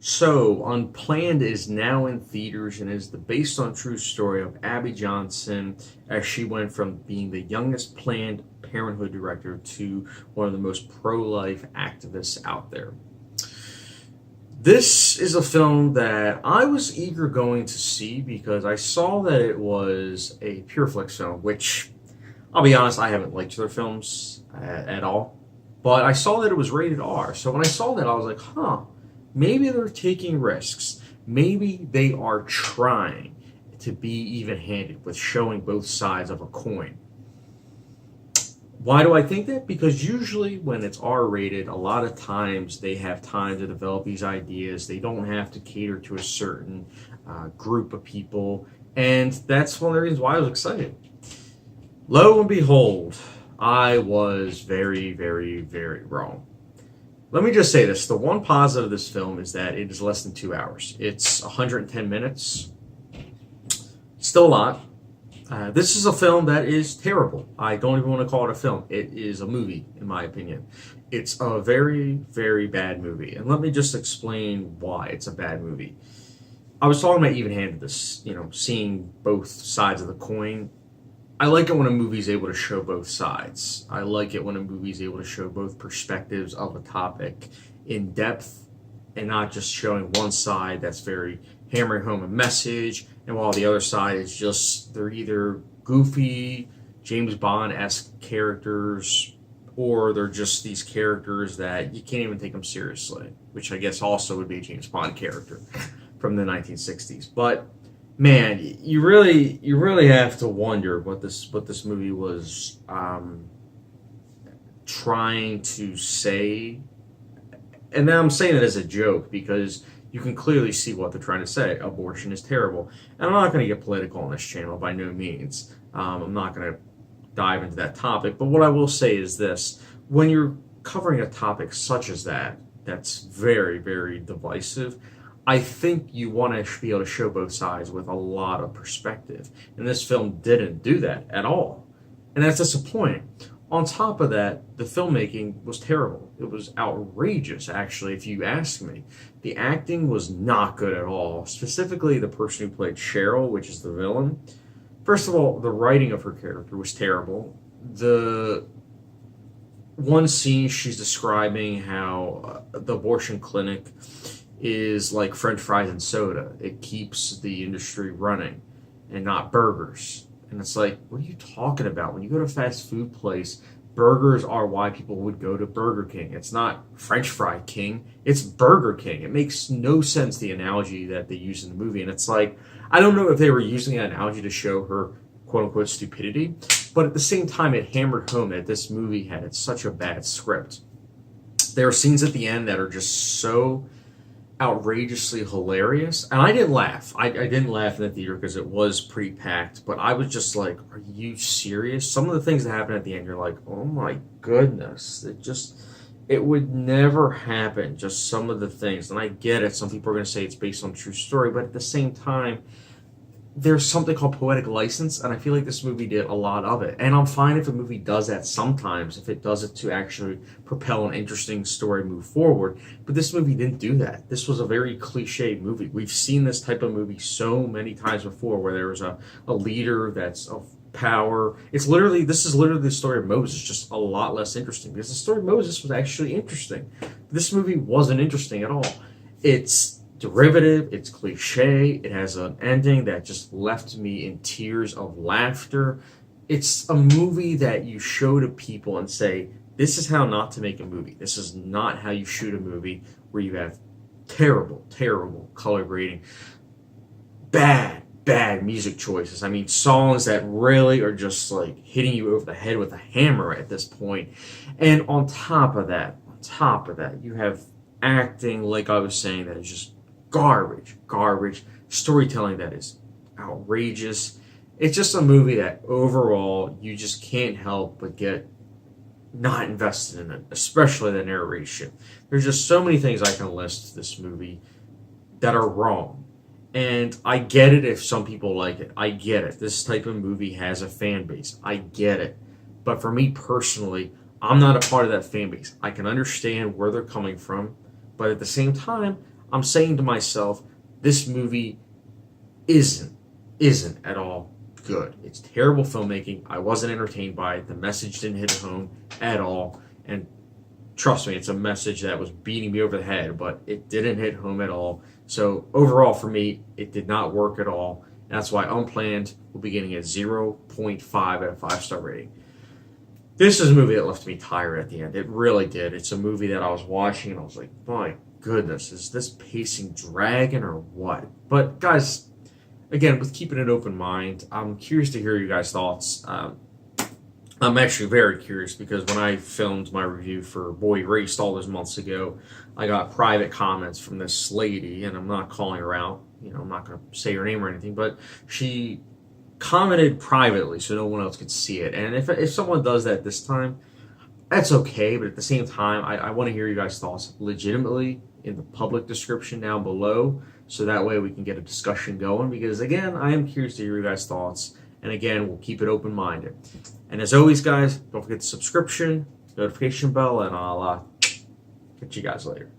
So, Unplanned is now in theaters and is the based on true story of Abby Johnson as she went from being the youngest Planned Parenthood director to one of the most pro-life activists out there. This is a film that I was eager going to see because I saw that it was a Pureflix film, which I'll be honest, I haven't liked their films at all. But I saw that it was rated R. So when I saw that, I was like, maybe they're taking risks. Maybe they are trying to be even handed with showing both sides of a coin. Why do I think that? Because usually when it's R rated, a lot of times they have time to develop these ideas. They don't have to cater to a certain group of people. And that's one of the reasons why I was excited. Lo and behold, I was very, very, very wrong. Let me just say this. The one positive of this film is that it is less than 2 hours. It's 110 minutes. Still a lot. This is a film that is terrible. I don't even want to call it a film. It is a movie, in my opinion. It's a very, very bad movie. And let me just explain why it's a bad movie. I was talking about even-handedness, seeing both sides of the coin. I like it when a movie's able to show both sides. I like it when a movie's able to show both perspectives of a topic in depth and not just showing one side that's very hammering home a message, and while the other side is just, they're either goofy, James Bond-esque characters, or they're just these characters that you can't even take them seriously, which I guess also would be a James Bond character from the 1960s. But man, you really have to wonder what this movie was trying to say. And then I'm saying it as a joke because you can clearly see what they're trying to say. Abortion is terrible. And I'm not going to get political on this channel by no means. I'm not going to dive into that topic. But what I will say is this. When you're covering a topic such as that, that's very, very divisive, I think you want to be able to show both sides with a lot of perspective. And this film didn't do that at all. And that's disappointing. On top of that, the filmmaking was terrible. It was outrageous, actually, if you ask me. The acting was not good at all. Specifically, the person who played Cheryl, which is the villain. First of all, the writing of her character was terrible. The one scene she's describing how the abortion clinic is like French fries and soda. It keeps the industry running and not burgers. And it's like, what are you talking about? When you go to a fast food place, burgers are why people would go to Burger King. It's not French Fry King. It's Burger King. It makes no sense, the analogy that they use in the movie. And it's like, I don't know if they were using that analogy to show her quote-unquote stupidity, but at the same time, it hammered home that this movie had such a bad script. There are scenes at the end that are just so outrageously hilarious, and I didn't laugh. I didn't laugh in the theater because it was pretty packed, but I was just like, are you serious? Some of the things that happen at the end, you're like, oh my goodness, it would never happen. Just some of the things, and I get it, some people are going to say it's based on a true story, but at the same time, there's something called poetic license, and I feel like this movie did a lot of it. And I'm fine if a movie does that sometimes, if it does it to actually propel an interesting story move forward. But this movie didn't do that. This was a very cliched movie. We've seen this type of movie so many times before, where there was a leader that's of power. This is literally the story of Moses, just a lot less interesting. Because the story of Moses was actually interesting. This movie wasn't interesting at all. It's derivative, it's cliche, it has an ending that just left me in tears of laughter. It's a movie that you show to people and say, this is how not to make a movie. This is not how you shoot a movie where you have terrible, terrible color grading, bad music choices. I mean, songs that really are just like hitting you over the head with a hammer at this point. And on top of that, you have acting, like I was saying, that is just garbage, storytelling that is outrageous. It's just a movie that overall you just can't help but get not invested in it, especially the narration. There's just so many things I can list to this movie that are wrong. And I get it if some people like it. I get it. This type of movie has a fan base. I get it. But for me personally, I'm not a part of that fan base. I can understand where they're coming from, but at the same time, I'm saying to myself, this movie isn't at all good. It's terrible filmmaking. I wasn't entertained by it. The message didn't hit home at all. And trust me, it's a message that was beating me over the head, but it didn't hit home at all. So overall, for me, it did not work at all. And that's why Unplanned will be getting a 0.5 out of 5-star rating. This is a movie that left me tired at the end. It really did. It's a movie that I was watching and I was like, my goodness, is this pacing dragging or what? But guys, again, with keeping an open mind, I'm curious to hear you guys' thoughts. I'm actually very curious because when I filmed my review for Boy Erased all those months ago, I got private comments from this lady, and I'm not calling her out. I'm not going to say her name or anything, but she commented privately so no one else could see it. And if someone does that this time, that's okay. But at the same time, I want to hear you guys' thoughts legitimately in the public description down below, so that way we can get a discussion going. Because again, I am curious to hear you guys' thoughts. And again, we'll keep it open-minded. And as always, guys, don't forget the subscription, notification bell, and I'll catch you guys later.